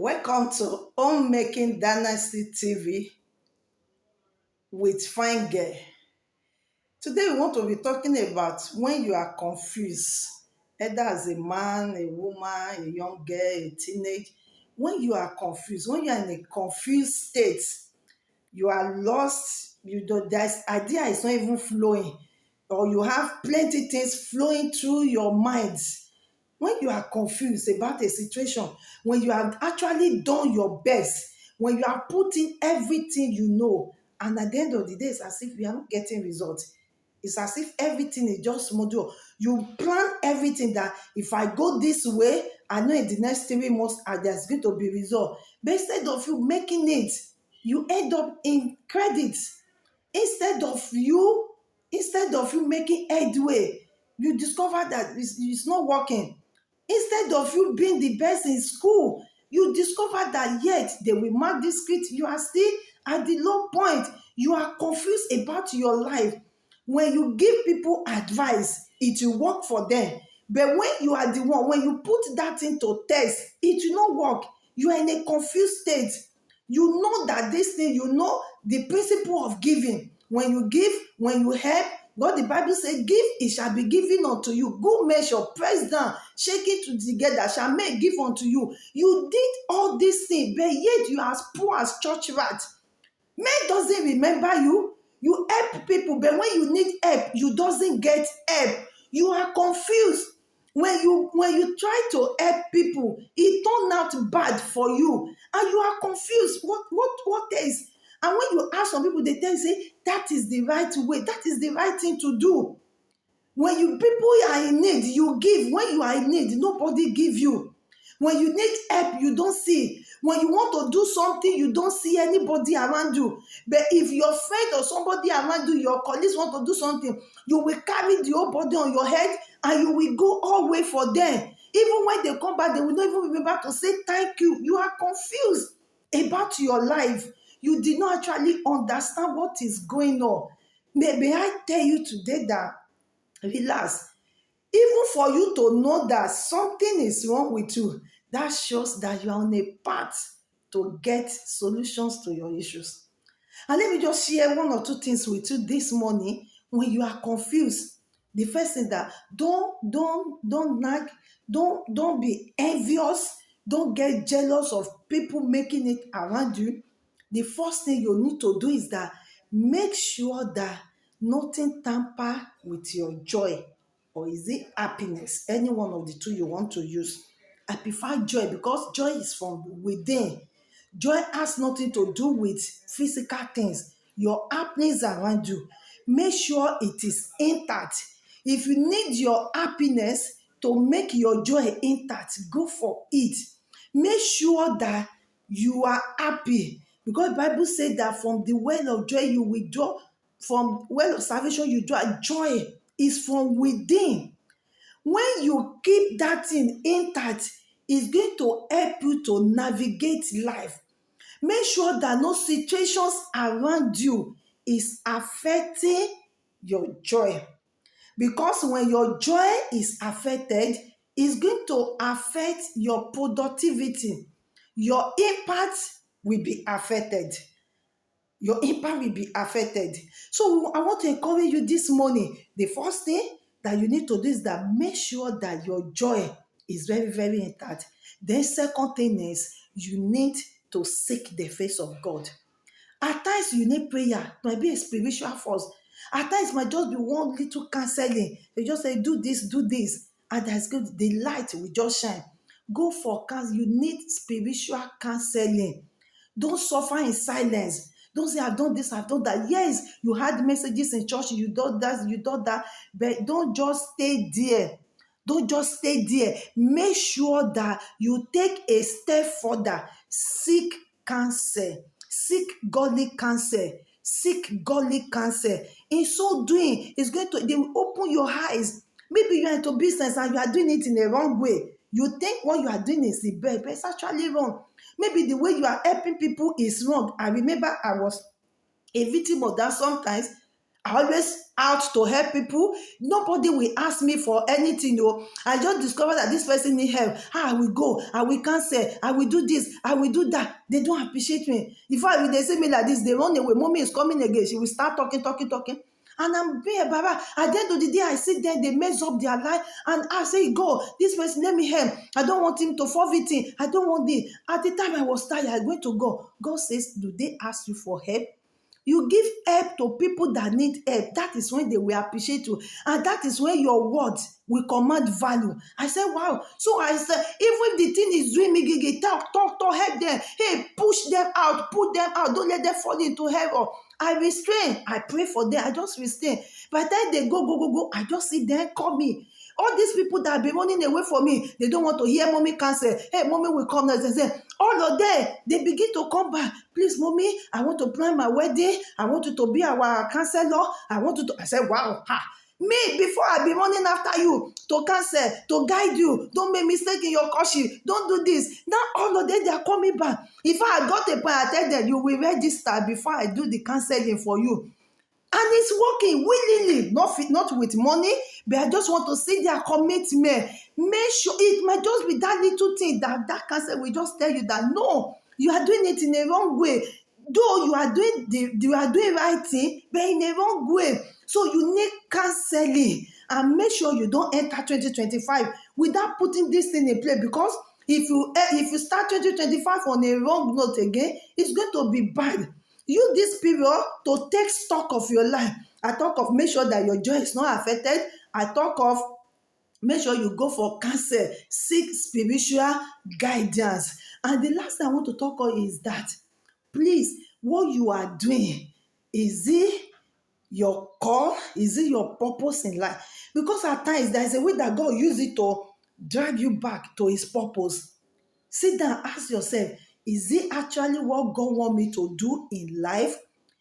Welcome to Homemaking Dynasty TV with Fine Girl. Today we want to be talking about when you are confused, either as a man, a woman, a young girl, a teenage. When you are confused, when you are in a confused state, you are lost, there's idea is not even flowing, or you have plenty things flowing through your minds. When you are confused about a situation, when you have actually done your best, when you are putting everything you know, and at the end of the day, it's as if you are not getting results. It's as if everything is just module. You plan everything that if I go this way, I know in the next 3 months there's going to be result. But instead of you making it, you end up in credit. Instead of you, instead of you making headway, you discover that it's not working. Instead of you being the best in school, you discover that yet they will mark this script. You are still at the low point. You are confused about your life. When you give people advice, it will work for them. But when you are the one, when you put that into test, it will not work. You are in a confused state. You know that this thing, you know the principle of giving. When you give, when you help, God, the Bible says, give, it shall be given unto you. Good measure, press down, shake it together, shall make give unto you. You did all these things, but yet you are as poor as church rat. Man doesn't remember you. You help people, but when you need help, you doesn't get help. You are confused. When you try to help people, it turned out bad for you, and you are confused. What is? And when you ask some people, they tell you, say that is the right way. That is the right thing to do. When you people are in need, you give. When you are in need, nobody give you. When you need help, you don't see. When you want to do something, you don't see anybody around you. But if your friend or somebody around you, your colleagues want to do something, you will carry the whole body on your head and you will go all the way for them. Even when they come back, they will not even remember to say thank you. You are confused about your life. You did not actually understand what is going on. May I tell you today that relax. Even for you to know that something is wrong with you, that shows that you are on a path to get solutions to your issues. And let me just share one or two things with you this morning when you are confused. The first thing that don't nag, don't be envious, don't get jealous of people making it around you. The first thing you need to do is that make sure that nothing tamper with your joy, or is it happiness? Any one of the two you want to use. I prefer joy because joy is from within. Joy has nothing to do with physical things. Your happiness around you. Make sure it is intact. If you need your happiness to make your joy intact, go for it. Make sure that you are happy. Because the Bible said that from the well of joy you withdraw, from well of salvation you draw. Joy is from within. When you keep that thing intact, it's going to help you to navigate life. Make sure that no situations around you is affecting your joy. Because when your joy is affected, it's going to affect your productivity. Your impact will be affected. Your impact will be affected. So I want to encourage you this morning. The first thing that you need to do is that make sure that your joy is very, very intact. Then second thing is you need to seek the face of God. At times you need prayer. It might be a spiritual force. At times it might just be one little counseling. They just say, do this, and that's good. The light will just shine. Go for counsel. You need spiritual counseling. Don't suffer in silence. Don't say, I've done this, I've done that. Yes, you had messages in church, you done that, you done that, but don't just stay there. Don't just stay there. Make sure that you take a step further. Seek counsel. Seek godly counsel. Seek godly counsel. In so doing, they will open your eyes. Maybe you are into business and you are doing it in a wrong way. You think what you are doing is the best, but it's actually wrong. Maybe the way you are helping people is wrong. I remember I was a victim of that sometimes. I always out to help people. Nobody will ask me for anything. I just discovered that this person need help. I will go. I will cancel. I will do this. I will do that. They don't appreciate me. If they see me like this, they run away. Mommy is coming again. She will start talking, talking, talking. And I'm being a baba. At the end of the day, I sit there, they mess up their life, and I say, God, this person, let me help. I don't want him to forfeit it. I don't want it. At the time I was tired, I went to God. God says, do they ask you for help? You give help to people that need help. That is when they will appreciate you. And that is when your words will command value. I said, wow. So I said, even if the thing is doing me, gigi, talk, help them. Hey, push them out, put them out. Don't let them fall into hell. I restrain. I pray for them. I just restrain. By the time they go, I just see them call me. All these people that have been running away from me, they don't want to hear mommy cancel. Hey, mommy will come next and say, all of them, they begin to come back. Please, mommy, I want to plan my wedding. I want you to be our counselor. I want you to. I said, wow, ha. Me, before I be running after you to cancel, to guide you. Don't make mistake in your caution. Don't do this. Now all of them, they are coming back. If I got a point, I tell them, you will register before I do the counseling for you. And it's working willingly, not with money, but I just want to see their commitment. Make sure it might just be that little thing that cancer will just tell you that no, you are doing it in a wrong way. Though you are doing right thing, but in a wrong way. So you need counseling and make sure you don't enter 2025 without putting this thing in place, because if you start 2025 on a wrong note again, it's going to be bad. Use this period to take stock of your life. I talk of make sure that your joy is not affected. I talk of make sure you go for counsel, seek spiritual guidance. And the last thing I want to talk on is that, please, what you are doing, is it your call? Is it your purpose in life? Because at times there is a way that God uses it to drag you back to his purpose. Sit down, ask yourself, is it actually what God wants me to do in life?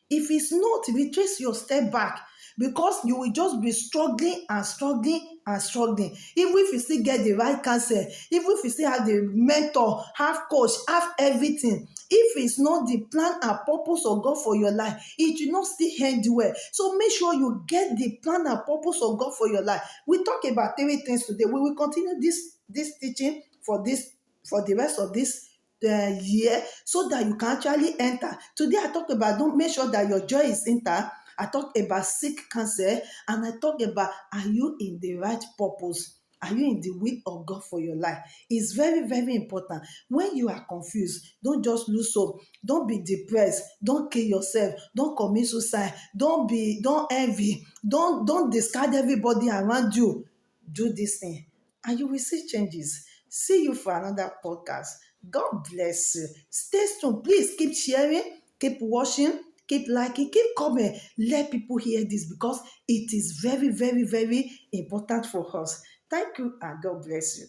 If it's not, retrace your step back, because you will just be struggling and struggling and struggling. Even if you still get the right counsel, even if you still have the mentor, have coach, have everything, if it's not the plan and purpose of God for your life, it will not still end well. So make sure you get the plan and purpose of God for your life. We talk about 3 things today. We will continue this teaching for the rest of this year, so that you can actually enter. Today I talk about don't make sure that your joy is intact. I talk about seek counsel, and I talk about, are you in the right purpose? Are you in the will of God for your life? It's very, very important. When you are confused, don't just lose hope. Don't be depressed. Don't kill yourself. Don't commit suicide. Don't envy. Don't discard everybody around you. Do this thing, and you will see changes. See you for another podcast. God bless you. Stay strong. Please keep sharing, keep watching, keep liking, keep comment. Let people hear this, because it is very, very, very important for us. Thank you, and God bless you.